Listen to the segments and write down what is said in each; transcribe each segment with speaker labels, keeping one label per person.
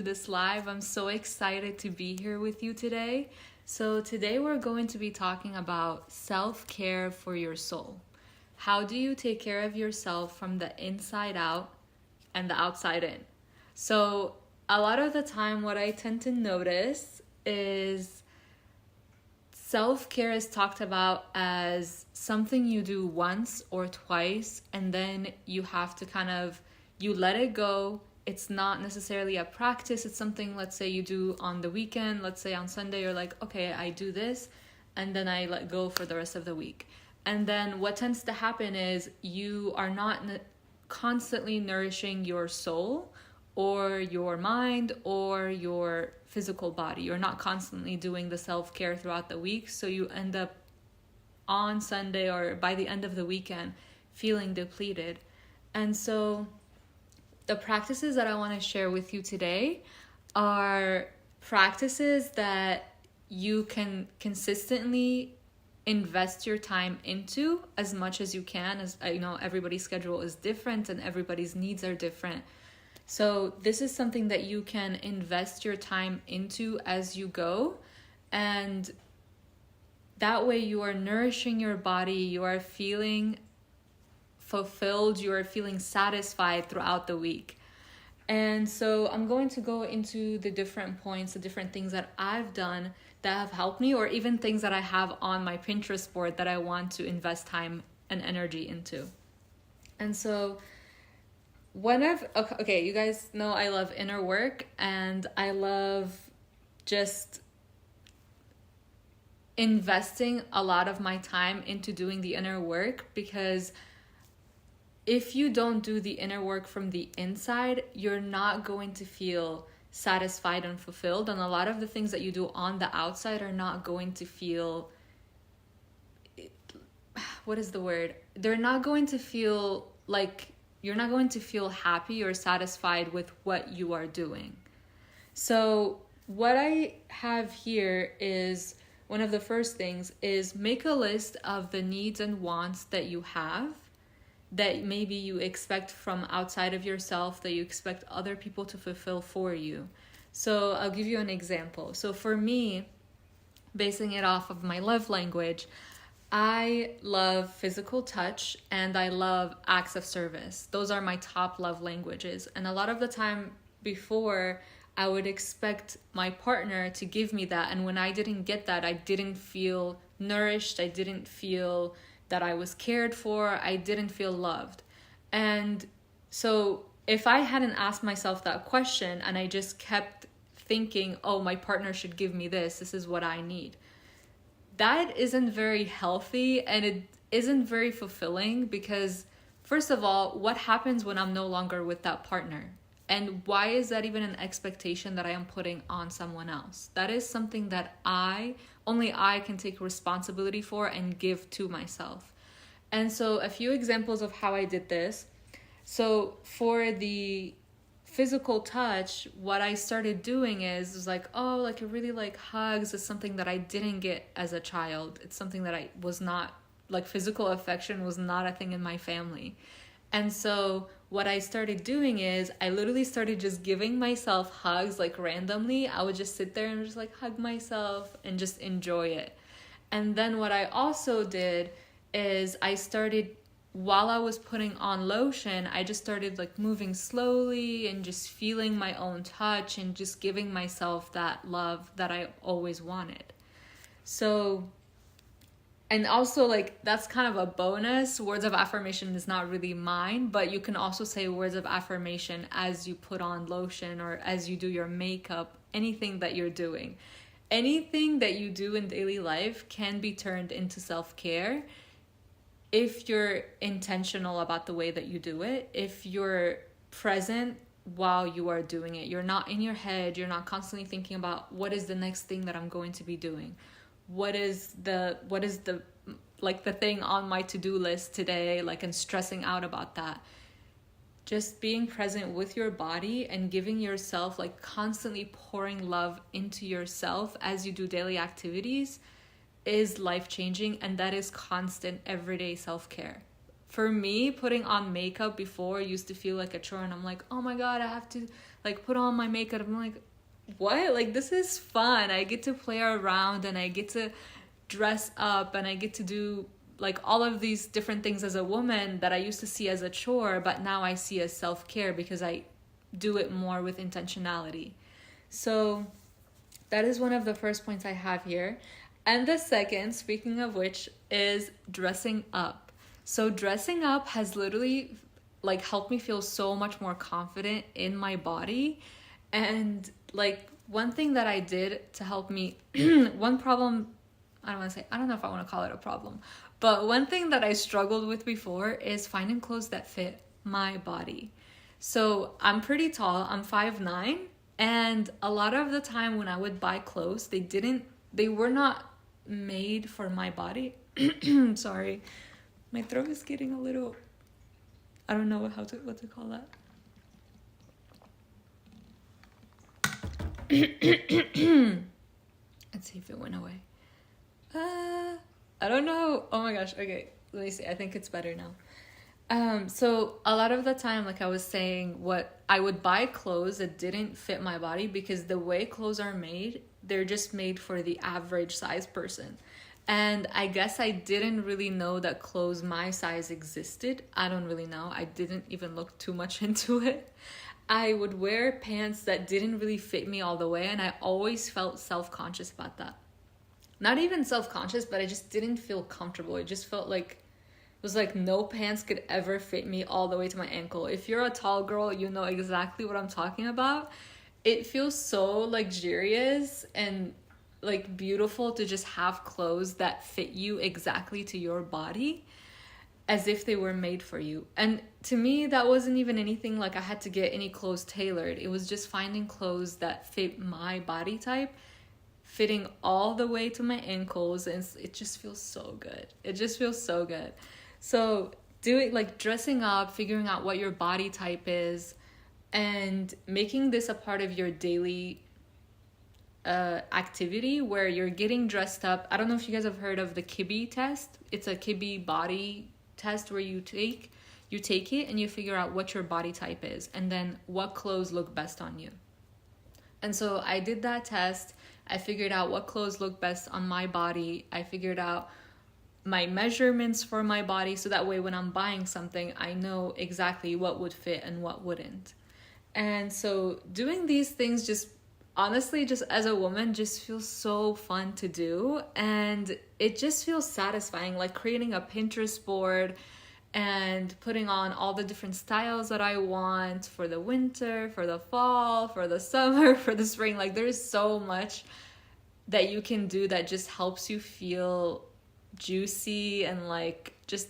Speaker 1: this live. I'm so excited to be here with you today. So, today we're going to be talking about self care for your soul. How do you take care of yourself from the inside out and the outside in? So, a lot of the time, what I tend to notice is self care is talked about as something you do once or twice, and then you have to you let it go. It's not necessarily a practice. It's something, let's say, you do on the weekend. Let's say on Sunday, you're like, okay, I do this, and then I let go for the rest of the week. And then what tends to happen is you are not constantly nourishing your soul or your mind or your physical body. You're not constantly doing the self-care throughout the week. So you end up on Sunday or by the end of the weekend feeling depleted. And so the practices that I want to share with you today are practices that you can consistently invest your time into as much as you can. As I know, everybody's schedule is different and everybody's needs are different. So this is something that you can invest your time into as you go, and that way you are nourishing your body, you are feeling fulfilled, you are feeling satisfied throughout the week. And so I'm going to go into the different points, the different things that I've done that have helped me, or even things that I have on my Pinterest board that I want to invest time and energy into. And so okay, you guys know I love inner work, and I love just investing a lot of my time into doing the inner work, because if you don't do the inner work from the inside, you're not going to feel satisfied and fulfilled. And a lot of the things that you do on the outside are not going to feel, what is the word? They're not going to feel like, you're not going to feel happy or satisfied with what you are doing. So what I have here is, one of the first things is make a list of the needs and wants that you have, that maybe you expect from outside of yourself, that you expect other people to fulfill for you. So I'll give you an example. So for me, basing it off of my love language, I love physical touch and I love acts of service. Those are my top love languages. And a lot of the time before, I would expect my partner to give me that. And when I didn't get that, I didn't feel nourished. I didn't feel that I was cared for. I didn't feel loved. And so if I hadn't asked myself that question and I just kept thinking, oh, my partner should give me this is what I need, that isn't very healthy and it isn't very fulfilling, because first of all, what happens when I'm no longer with that partner? And why is that even an expectation that I am putting on someone else? That is something that only I can take responsibility for and give to myself. And so a few examples of how I did this. So for the physical touch, what I started doing is like, oh, like I really like hugs. It's something that I didn't get as a child. It's something that I was not, like physical affection was not a thing in my family. And so what I started doing is I literally started just giving myself hugs, like randomly. I would just sit there and just like hug myself and just enjoy it. And then what I also did is I started, while I was putting on lotion, I just started like moving slowly and just feeling my own touch and just giving myself that love that I always wanted. So, and also like that's kind of a bonus. Words of affirmation is not really mine, but you can also say words of affirmation as you put on lotion or as you do your makeup, anything that you're doing. Anything that you do in daily life can be turned into self-care if you're intentional about the way that you do it, if you're present while you are doing it. You're not in your head, you're not constantly thinking about what is the next thing that I'm going to be doing. What is the like the thing on my to-do list today, like, and stressing out about that. Just being present with your body and giving yourself, like constantly pouring love into yourself as you do daily activities is life-changing, and that is constant everyday self-care. For me, putting on makeup before used to feel like a chore, and I'm like, oh my god, I have to like put on my makeup. I'm like, what? Like, this is fun. I get to play around and I get to dress up and I get to do like all of these different things as a woman that I used to see as a chore, but now I see as self-care because I do it more with intentionality. So that is one of the first points I have here. And the second, speaking of which, is dressing up. So dressing up has literally like helped me feel so much more confident in my body. And like one thing that I did to help me, one problem, I don't know if I want to call it a problem, but one thing that I struggled with before is finding clothes that fit my body. So I'm pretty tall, I'm 5'9", and a lot of the time when I would buy clothes, they were not made for my body. Sorry, my throat is getting a little, I don't know what to call that. Let's see if it went away. I don't know. Oh my gosh. Okay, let me see. I think it's better now. So a lot of the time, like I was saying, what I would buy clothes that didn't fit my body because the way clothes are made, they're just made for the average size person. And I guess I didn't really know that clothes my size existed. I don't really know. I didn't even look too much into it. I would wear pants that didn't really fit me all the way, and I always felt self-conscious about that. Not even self-conscious, but I just didn't feel comfortable. It just felt like, it was like no pants could ever fit me all the way to my ankle. If you're a tall girl, you know exactly what I'm talking about. It feels so luxurious and like beautiful to just have clothes that fit you exactly to your body, as if they were made for you. And to me, that wasn't even anything like I had to get any clothes tailored. It was just finding clothes that fit my body type, fitting all the way to my ankles, and it just feels so good. It just feels so good. So doing like dressing up, figuring out what your body type is, and making this a part of your daily activity where you're getting dressed up. I don't know if you guys have heard of the Kibbe test. It's a Kibbe body test where you take it and you figure out what your body type is and then what clothes look best on you. And so I did that test. I figured out what clothes look best on my body. I figured out my measurements for my body, so that way when I'm buying something, I know exactly what would fit and what wouldn't. And so doing these things just honestly, just as a woman, just feels so fun to do. And it just feels satisfying, like creating a Pinterest board and putting on all the different styles that I want for the winter, for the fall, for the summer, for the spring. Like there's so much that you can do that just helps you feel juicy and like just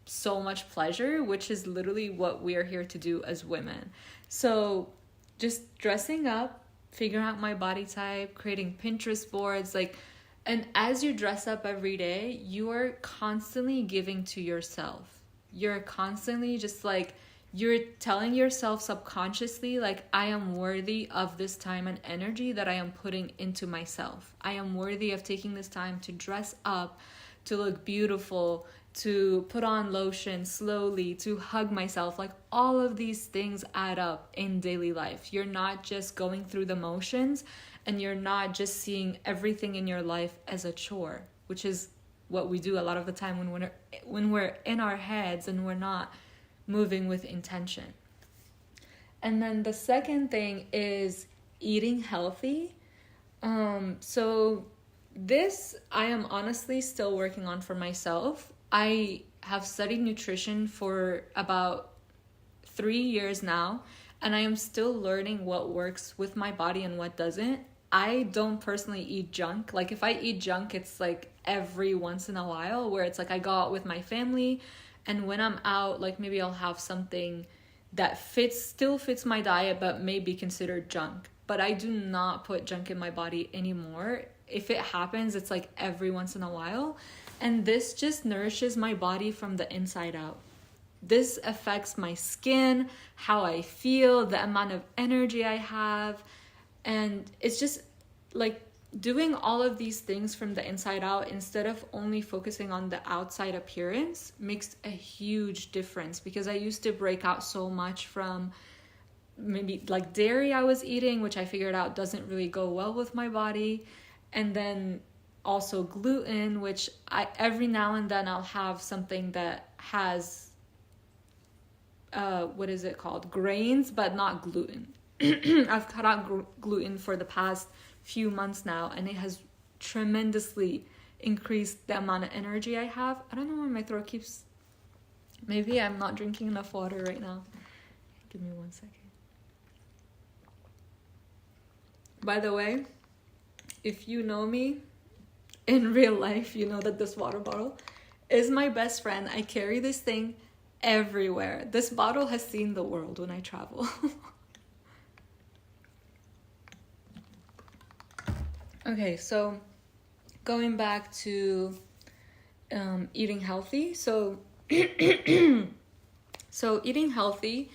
Speaker 1: so much pleasure, which is literally what we are here to do as women. So just dressing up, figuring out my body type, creating Pinterest boards, like, and as you dress up every day, you are constantly giving to yourself. You're constantly just like, you're telling yourself subconsciously, like, I am worthy of this time and energy that I am putting into myself. I am worthy of taking this time to dress up, to look beautiful, to put on lotion slowly, to hug myself. Like all of these things add up in daily life. You're not just going through the motions, and you're not just seeing everything in your life as a chore, which is what we do a lot of the time when we're in our heads and we're not moving with intention. And then the second thing is eating healthy. So this I am honestly still working on for myself. I have studied nutrition for about 3 years now, and I am still learning what works with my body and what doesn't. I don't personally eat junk. Like if I eat junk, it's like every once in a while, where it's like I go out with my family, and when I'm out, like maybe I'll have something that still fits my diet, but may be considered junk. But I do not put junk in my body anymore. If it happens, it's like every once in a while. And this just nourishes my body from the inside out. This affects my skin, how I feel, the amount of energy I have. And it's just like doing all of these things from the inside out instead of only focusing on the outside appearance makes a huge difference, because I used to break out so much from maybe like dairy I was eating, which I figured out doesn't really go well with my body. And then also gluten, which I every now and then I'll have something that has what is it called? Grains, but not gluten. I've cut out gluten for the past few months now, and it has tremendously increased the amount of energy I have. I don't know why my throat keeps... Maybe I'm not drinking enough water right now. Give me 1 second. By the way, if you know me in real life, you know that this water bottle is my best friend. I carry this thing everywhere. This bottle has seen the world when I travel. Okay, so going back to eating healthy. So eating healthy,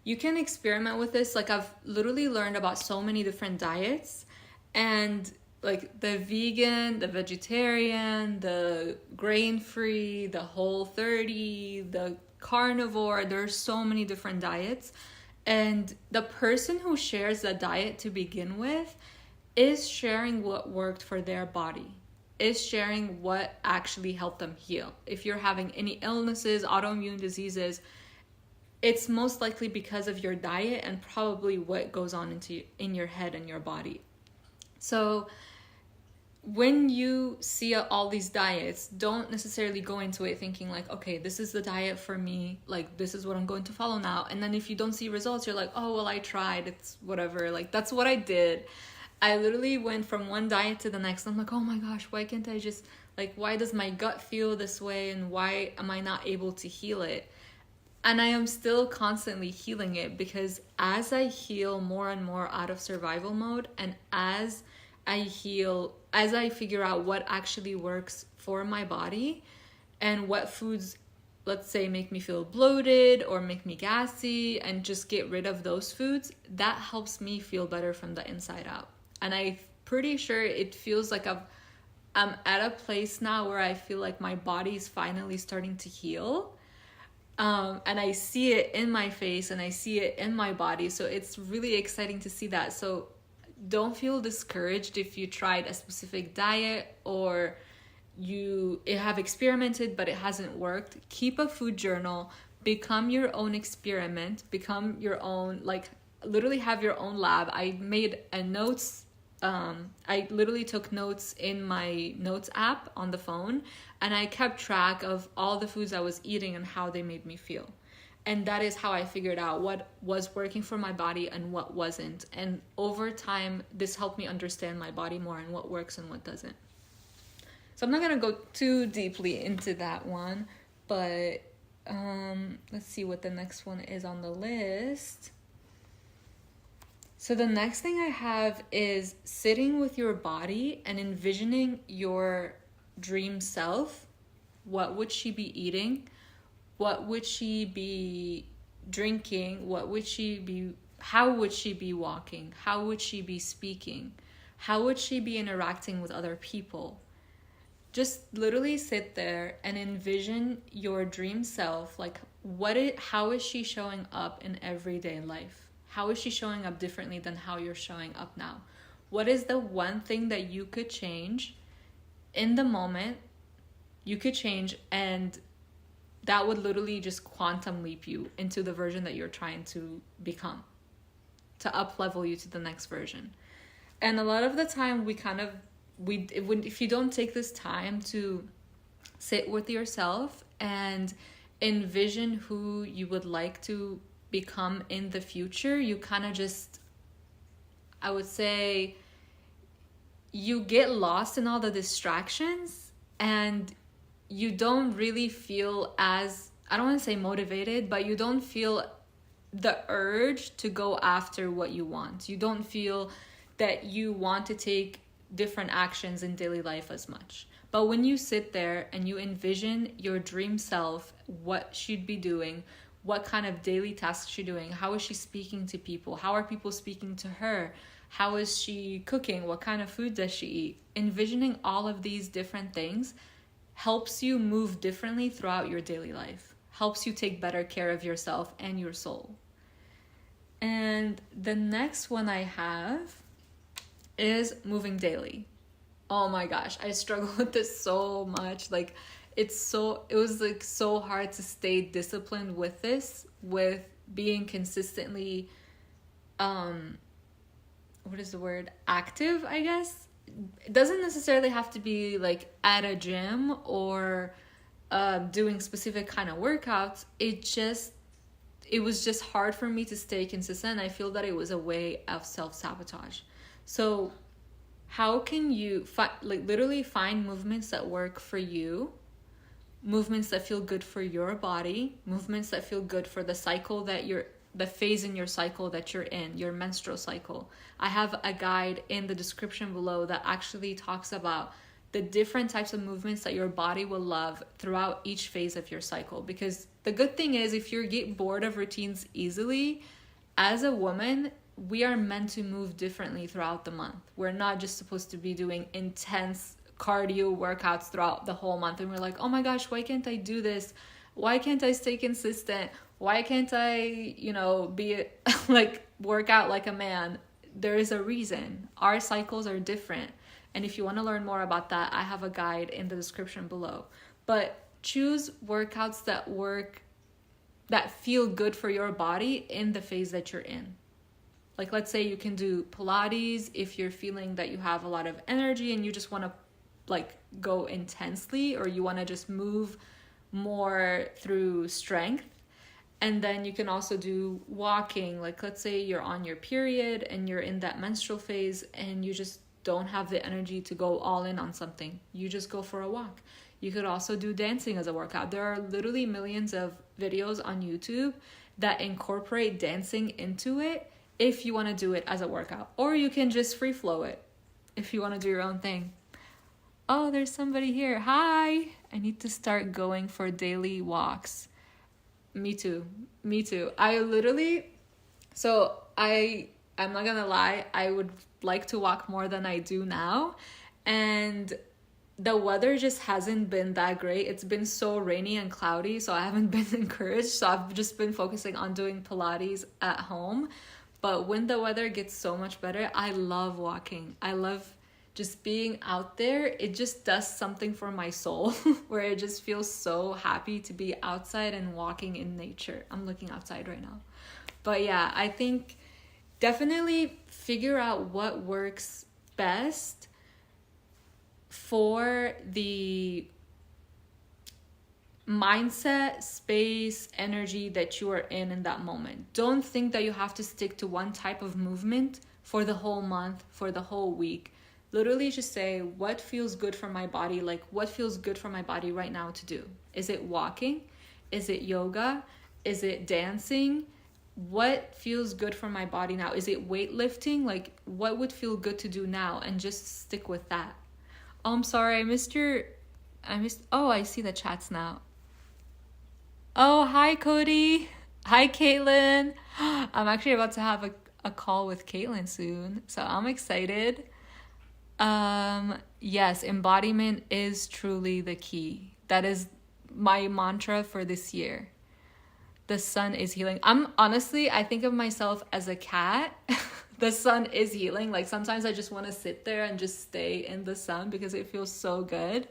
Speaker 1: you can experiment with this. Like, I've literally learned about so many different diets, and like the vegan, the vegetarian, the grain-free, the Whole30, the carnivore. There's so many different diets, and the person who shares the diet to begin with is sharing what worked for their body, is sharing what actually helped them heal. If you're having any illnesses, autoimmune diseases, it's most likely because of your diet and probably what goes on in your head and your body. So when you see all these diets, don't necessarily go into it thinking like, okay, this is the diet for me, like this is what I'm going to follow now. And then if you don't see results, you're like, oh, well, I tried, it's whatever. Like, that's what I did. I literally went from one diet to the next. I'm like, oh my gosh, why can't I just, like, why does my gut feel this way, and why am I not able to heal it? And I am still constantly healing it, because as I heal more and more out of survival mode, and as I figure out what actually works for my body and what foods, let's say, make me feel bloated or make me gassy, and just get rid of those foods, that helps me feel better from the inside out. And I'm pretty sure it feels like I'm at a place now where I feel like my body is finally starting to heal. And I see it in my face and I see it in my body. So it's really exciting to see that. So don't feel discouraged if you tried a specific diet or you have experimented but it hasn't worked. Keep a food journal. Become your own experiment. Become your own, like, literally have your own lab. I made a notes. I literally took notes in my notes app on the phone, and I kept track of all the foods I was eating and how they made me feel. And that is how I figured out what was working for my body and what wasn't. And over time, this helped me understand my body more and what works and what doesn't. So I'm not going to go too deeply into that one, but let's see what the next one is on the list. So the next thing I have is sitting with your body and envisioning your dream self. What would she be eating? What would she be drinking? How would she be walking? How would she be speaking? How would she be interacting with other people? Just literally sit there and envision your dream self. Like, how is she showing up in everyday life? How is she showing up differently than how you're showing up now? What is the one thing that you could change in the moment? You could change, and that would literally just quantum leap you into the version that you're trying to become, to up level you to the next version. And a lot of the time if you don't take this time to sit with yourself and envision who you would like to become in the future, you kind of just, I would say, you get lost in all the distractions and you don't really feel as, I don't want to say motivated, but you don't feel the urge to go after what you want. You don't feel that you want to take different actions in daily life as much. But when you sit there and you envision your dream self, what she'd be doing, what kind of daily tasks she's doing, how is she speaking to people, how are people speaking to her, how is she cooking, what kind of food does she eat, envisioning all of these different things helps you move differently throughout your daily life, helps you take better care of yourself and your soul. And the next one I have is moving daily. Oh my gosh, I struggle with this so much. Like it was like so hard to stay disciplined with this, with being consistently what is the word? Active, I guess. It doesn't necessarily have to be like at a gym or doing specific kind of workouts. It was just hard for me to stay consistent. I feel that it was a way of self-sabotage. So how can you literally find movements that work for you, movements that feel good for your body, movements that feel good for the cycle the phase in your cycle that you're in, your menstrual cycle. I have a guide in the description below that actually talks about the different types of movements that your body will love throughout each phase of your cycle. Because the good thing is, if you get bored of routines easily, as a woman, we are meant to move differently throughout the month. We're not just supposed to be doing intense cardio workouts throughout the whole month. And we're like, oh my gosh, why can't I do this? Why can't I stay consistent? Why can't I, be like work out like a man? There is a reason. Our cycles are different. And if you want to learn more about that, I have a guide in the description below. But choose workouts that feel good for your body in the phase that you're in. Like, let's say you can do Pilates if you're feeling that you have a lot of energy and you just want to like go intensely, or you want to just move more through strength. And then you can also do walking. Like, let's say you're on your period and you're in that menstrual phase and you just don't have the energy to go all in on something. You just go for a walk. You could also do dancing as a workout. There are literally millions of videos on YouTube that incorporate dancing into it if you want to do it as a workout. Or you can just free flow it if you want to do your own thing. Oh, there's somebody here. Hi. I need to start going for daily walks. Me too. I'm not gonna lie, I would like to walk more than I do now. And the weather just hasn't been that great. It's been so rainy and cloudy, so I haven't been encouraged. So I've just been focusing on doing Pilates at home. But when the weather gets so much better, I love walking. I love just being out there. It just does something for my soul where it just feels so happy to be outside and walking in nature. I'm looking outside right now. But yeah, I think definitely figure out what works best for the mindset, space, energy that you are in that moment. Don't think that you have to stick to one type of movement for the whole month, for the whole week. Literally just say, what feels good for my body? Like, what feels good for my body right now to do? Is it walking? Is it yoga? Is it dancing? What feels good for my body now? Is it weightlifting? Like, what would feel good to do now? And just stick with that. Oh, I'm sorry. Oh, I see the chats now. Oh, hi, Cody. Hi, Caitlin. I'm actually about to have a call with Caitlin soon, so I'm excited. Yes, embodiment is truly the key. That is my mantra for this year. The sun is healing. I think of myself as a cat. The sun is healing. Like, sometimes I just want to sit there and just stay in the sun because it feels so good.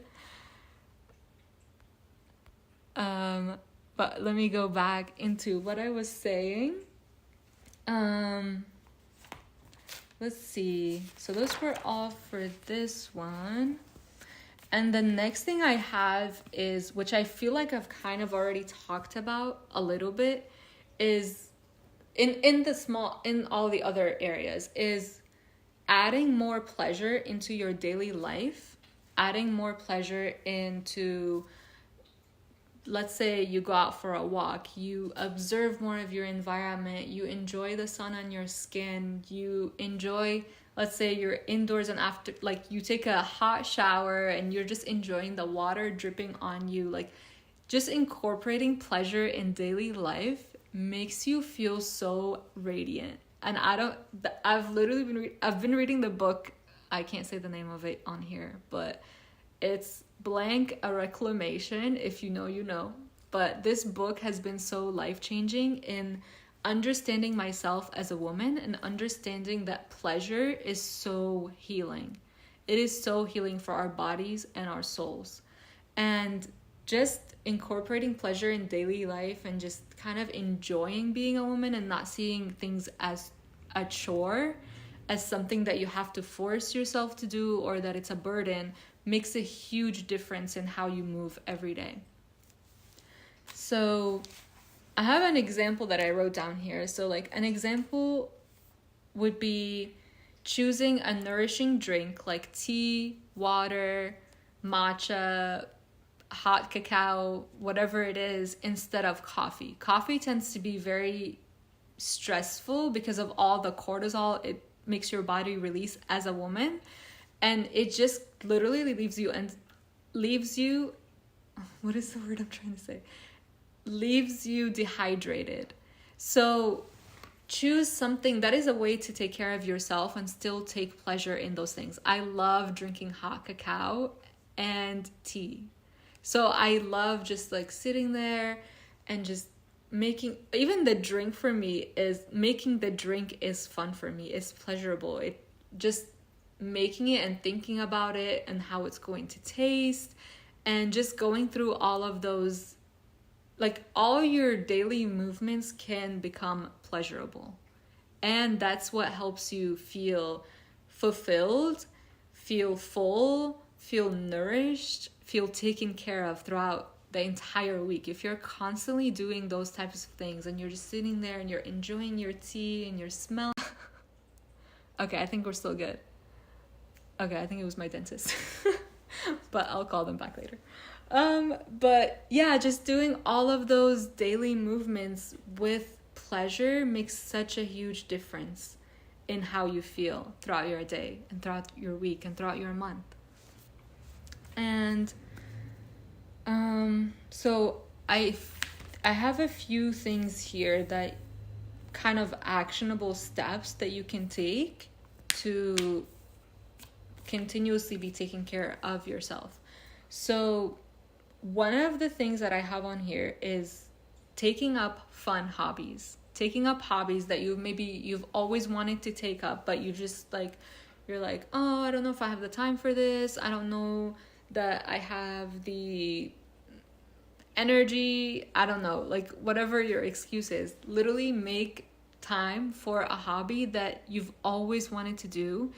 Speaker 1: But let me go back into what I was saying. Let's see. So those were all for this one. And the next thing I have is, which I feel like I've kind of already talked about a little bit, is in all the other areas, is adding more pleasure into your daily life, adding more pleasure into, let's say you go out for a walk, you observe more of your environment, you enjoy the sun on your skin, you enjoy, let's say you're indoors and after, like, you take a hot shower and you're just enjoying the water dripping on you. Like, just incorporating pleasure in daily life makes you feel so radiant. And I've been reading the book, I can't say the name of it on here, but it's blank a reclamation. If you know, you know. But this book has been so life-changing in understanding myself as a woman and understanding that pleasure is so healing. It is so healing for our bodies and our souls. And just incorporating pleasure in daily life and just kind of enjoying being a woman and not seeing things as a chore, as something that you have to force yourself to do or that it's a burden, makes a huge difference in how you move every day. So I have an example that I wrote down here. So like an example would be choosing a nourishing drink like tea, water, matcha, hot cacao, whatever it is, instead of coffee. Coffee tends to be very stressful because of all the cortisol it makes your body release as a woman, and it just literally leaves you what is the word I'm trying to say? Leaves you dehydrated. So choose something that is a way to take care of yourself and still take pleasure in those things. I love drinking hot cacao and tea. So I love just like sitting there and just making, even the drink for me is, making the drink is fun for me. It's pleasurable. It just making it and thinking about it and how it's going to taste and just going through all of those, like all your daily movements can become pleasurable. And that's what helps you feel fulfilled, feel full, feel nourished, feel taken care of throughout the entire week. If you're constantly doing those types of things and you're just sitting there and you're enjoying your tea and your smell. Okay, I think we're still good. Okay, I think it was my dentist. But I'll call them back later. But yeah, just doing all of those daily movements with pleasure makes such a huge difference in how you feel throughout your day and throughout your week and throughout your month. And so I have a few things here that kind of actionable steps that you can take to continuously be taking care of yourself. So one of the things that I have on here is taking up fun hobbies. Taking up hobbies that you've always wanted to take up, but you just like, you're like, oh, I don't know if I have the time for this. I don't know that I have the energy. I don't know, like whatever your excuse is, literally make time for a hobby that you've always wanted to do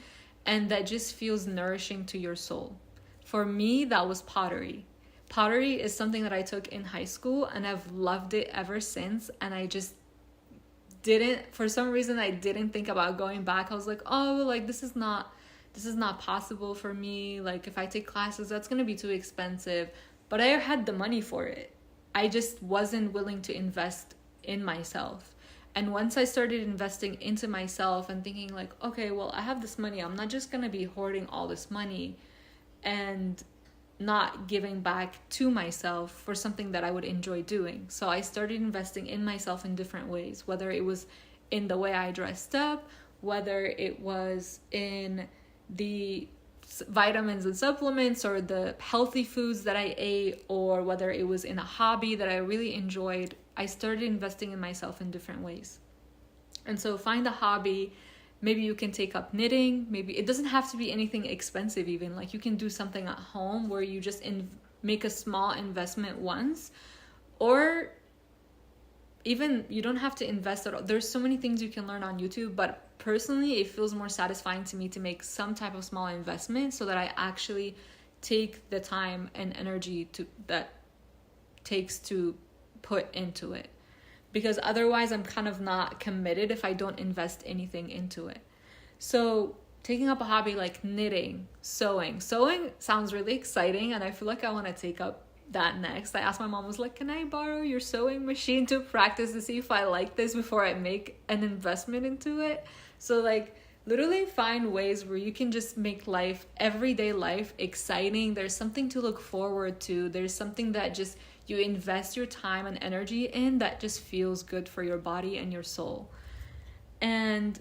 Speaker 1: and that just feels nourishing to your soul. For me, that was pottery. Pottery is something that I took in high school and I've loved it ever since. And I just for some reason, I didn't think about going back. I was like, oh, like this is not possible for me. Like if I take classes, that's going to be too expensive. But I had the money for it. I just wasn't willing to invest in myself. And once I started investing into myself and thinking like, okay, well, I have this money. I'm not just going to be hoarding all this money and not giving back to myself for something that I would enjoy doing. So I started investing in myself in different ways, whether it was in the way I dressed up, whether it was in the vitamins and supplements or the healthy foods that I ate, or whether it was in a hobby that I really enjoyed. I started investing in myself in different ways. And so find a hobby. Maybe you can take up knitting. Maybe it doesn't have to be anything expensive even. Like you can do something at home where you just make a small investment once. Or even you don't have to invest at all. There's so many things you can learn on YouTube. But personally, it feels more satisfying to me to make some type of small investment so that I actually take the time and energy that takes to put into it. Because otherwise I'm kind of not committed if I don't invest anything into it. So taking up a hobby like knitting, sewing. Sewing sounds really exciting and I feel like I want to take up that next. I asked my mom, I was like, can I borrow your sewing machine to practice to see if I like this before I make an investment into it? So like literally find ways where you can just make life, everyday life, exciting. There's something to look forward to. There's something that just you invest your time and energy in that just feels good for your body and your soul. And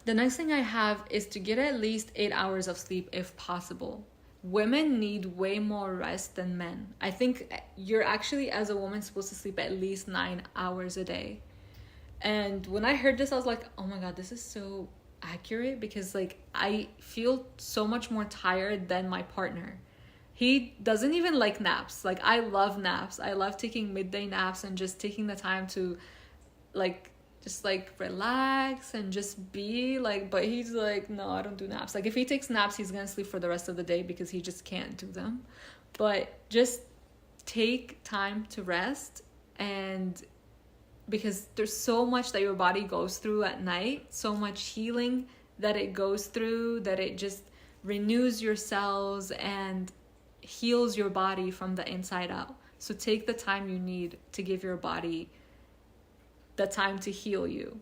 Speaker 1: the next thing I have is to get at least 8 hours of sleep if possible. Women need way more rest than men. I think you're actually, as a woman, supposed to sleep at least 9 hours a day. And when I heard this, I was like, oh my God, this is so accurate, because like I feel so much more tired than my partner. He doesn't even like naps. Like, I love naps. I love taking midday naps and just taking the time to like just like relax and just be like, but he's like, no, I don't do naps. Like, if he takes naps, he's gonna sleep for the rest of the day because he just can't do them. But just take time to rest, and because there's so much that your body goes through at night, so much healing that it goes through, that it just renews your cells and heals your body from the inside out. So take the time you need to give your body the time to heal you.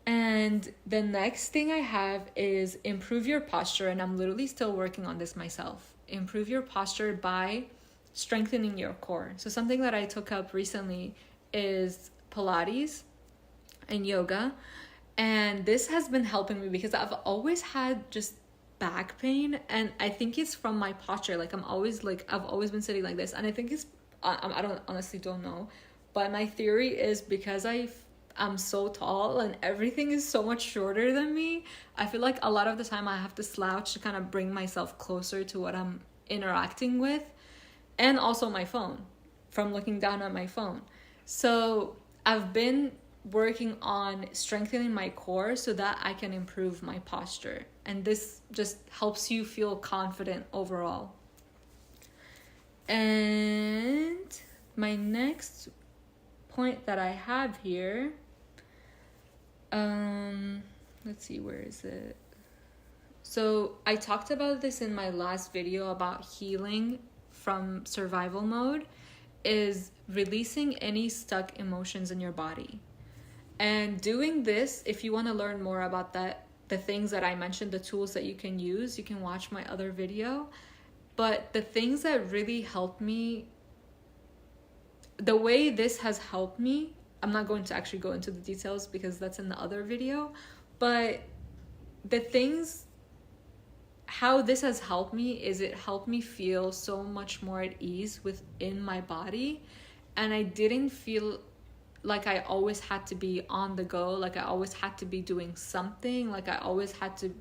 Speaker 1: And the next thing I have is improve your posture, and I'm literally still working on this myself. Improve your posture by strengthening your core. So something that I took up recently is Pilates and yoga, and this has been helping me because I've always had just back pain, and I think it's from my posture. Like, I've always been sitting like this, and I think it's I don't honestly don't know, but my theory is because I'm so tall and everything is so much shorter than me, I feel like a lot of the time I have to slouch to kind of bring myself closer to what I'm interacting with, and also my phone, from looking down at my phone. So I've been working on strengthening my core so that I can improve my posture. And this just helps you feel confident overall. And my next point that I have here, let's see, where is it? So I talked about this in my last video about healing from survival mode, is releasing any stuck emotions in your body. And doing this, if you want to learn more about that, the things that I mentioned, the tools that you can use, you can watch my other video. But the things that really helped me, the way this has helped me, I'm not going to actually go into the details because that's in the other video, but the things, how this has helped me is it helped me feel so much more at ease within my body, and I didn't feel like I always had to be on the go, like I always had to be doing something, like I always had to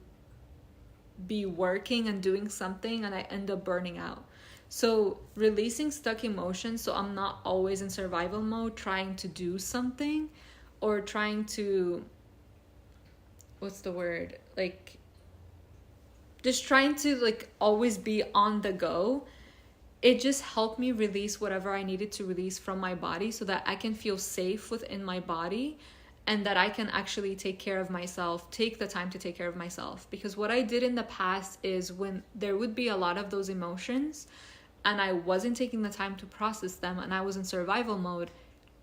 Speaker 1: be working and doing something, and I end up burning out. So releasing stuck emotions, so I'm not always in survival mode trying to do something or trying to, what's the word, like just trying to like always be on the go. It just helped me release whatever I needed to release from my body so that I can feel safe within my body, and that I can actually take care of myself, take the time to take care of myself. Because what I did in the past is, when there would be a lot of those emotions and I wasn't taking the time to process them and I was in survival mode,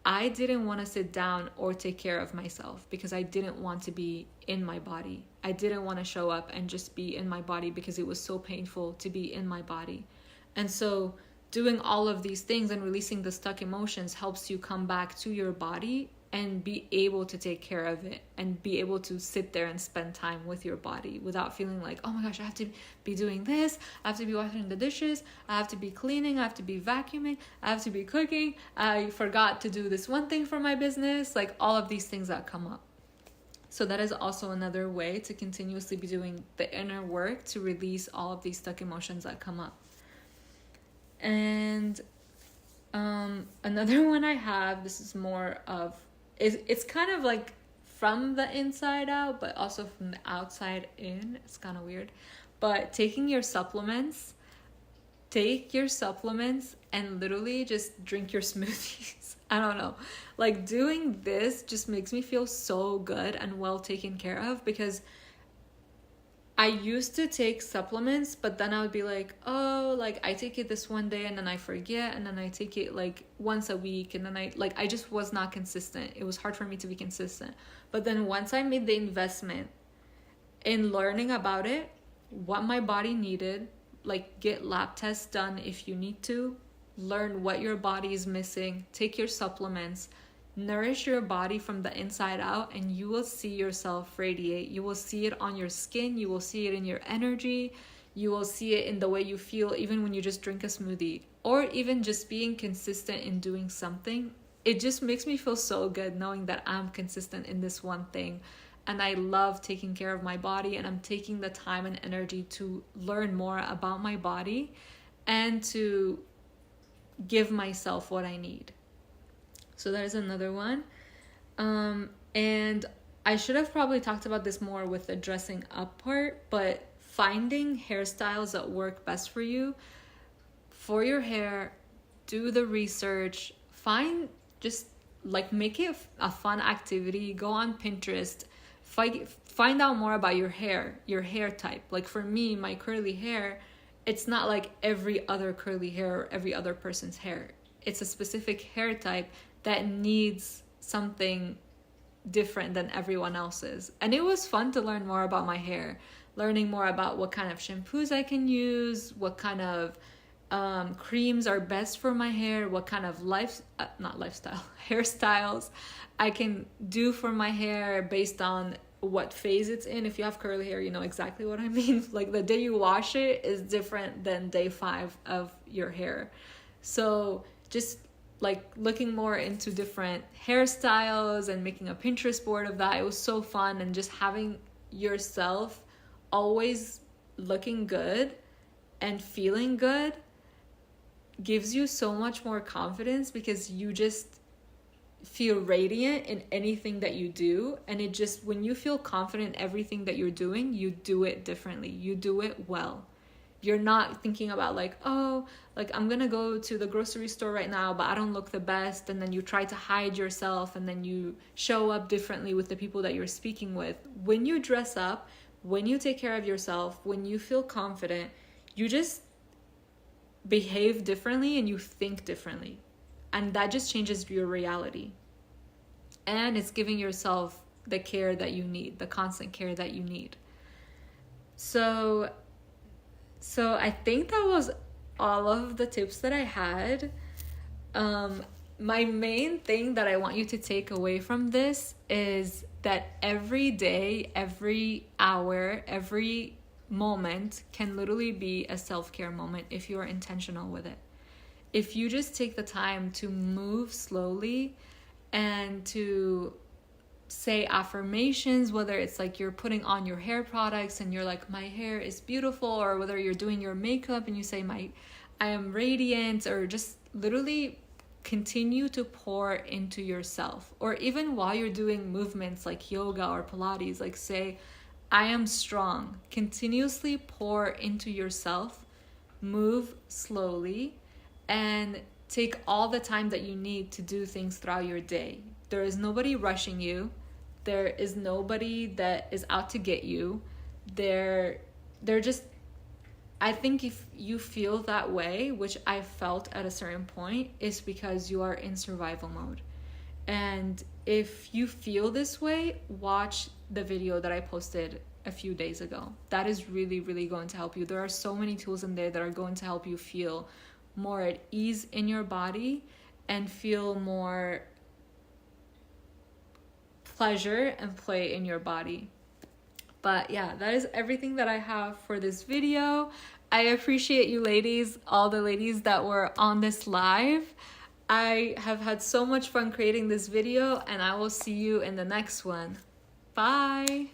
Speaker 1: I didn't want to sit down or take care of myself because I didn't want to be in my body. I didn't want to show up and just be in my body because it was so painful to be in my body. And so doing all of these things and releasing the stuck emotions helps you come back to your body and be able to take care of it and be able to sit there and spend time with your body without feeling like, oh my gosh, I have to be doing this, I have to be washing the dishes, I have to be cleaning, I have to be vacuuming, I have to be cooking, I forgot to do this one thing for my business, like all of these things that come up. So that is also another way to continuously be doing the inner work to release all of these stuck emotions that come up. And another one I have, this is more of, it's kind of like from the inside out, but also from the outside in. It's kind of weird. But take your supplements and literally just drink your smoothies. I don't know. Like, doing this just makes me feel so good and well taken care of, because I used to take supplements, but then I would be like, oh, like I take it this one day and then I forget, and then I take it like once a week, and then I just was not consistent. It was hard for me to be consistent. But then once I made the investment in learning about it, what my body needed, like get lab tests done if you need to, learn what your body is missing, take your supplements, nourish your body from the inside out, and you will see yourself radiate. You will see it on your skin, you will see it in your energy, you will see it in the way you feel even when you just drink a smoothie, or even just being consistent in doing something it just makes me feel so good knowing that I'm consistent in this one thing. And I love taking care of my body, and I'm taking the time and energy to learn more about my body and to give myself what I need. So there's another one. And I should have probably talked about this more with the dressing up part, but finding hairstyles that work best for you, for your hair, do the research, just like make it a fun activity, go on Pinterest, find out more about your hair type. Like for me, my curly hair, it's not like every other curly hair or every other person's hair. It's a specific hair type that needs something different than everyone else's. And it was fun to learn more about my hair, learning more about what kind of shampoos I can use, what kind of creams are best for my hair, what kind of hairstyles I can do for my hair based on what phase it's in. If you have curly hair, you know exactly what I mean. Like the day you wash it is different than day 5 of your hair. So just like looking more into different hairstyles and making a Pinterest board of that. It was so fun, and just having yourself always looking good and feeling good gives you so much more confidence, because you just feel radiant in anything that you do. And it just, when you feel confident in everything that you're doing, you do it differently, you do it well. You're not thinking about like, oh, like I'm gonna go to the grocery store right now, but I don't look the best, and then you try to hide yourself, and then you show up differently with the people that you're speaking with. When you dress up, when you take care of yourself, when you feel confident, you just behave differently and you think differently. And that just changes your reality. And it's giving yourself the care that you need, the constant care that you need. So I think that was all of the tips that I had. My main thing that I want you to take away from this is that every day, every hour, every moment can literally be a self-care moment if you are intentional with it. If you just take the time to move slowly and to say affirmations, whether it's like you're putting on your hair products and you're like, my hair is beautiful, or whether you're doing your makeup and you say, I am radiant, or just literally continue to pour into yourself. Or even while you're doing movements like yoga or Pilates, like say, I am strong. Continuously pour into yourself, move slowly, and take all the time that you need to do things throughout your day. There is nobody rushing you. There is nobody that is out to get you. They're just, I think if you feel that way, which I felt at a certain point, is because you are in survival mode. And if you feel this way, watch the video that I posted a few days ago. That is really, really going to help you. There are so many tools in there that are going to help you feel more at ease in your body and feel more pleasure and play in your body. But yeah, that is everything that I have for this video. I appreciate you ladies, all the ladies that were on this live. I have had so much fun creating this video, and I will see you in the next one. Bye.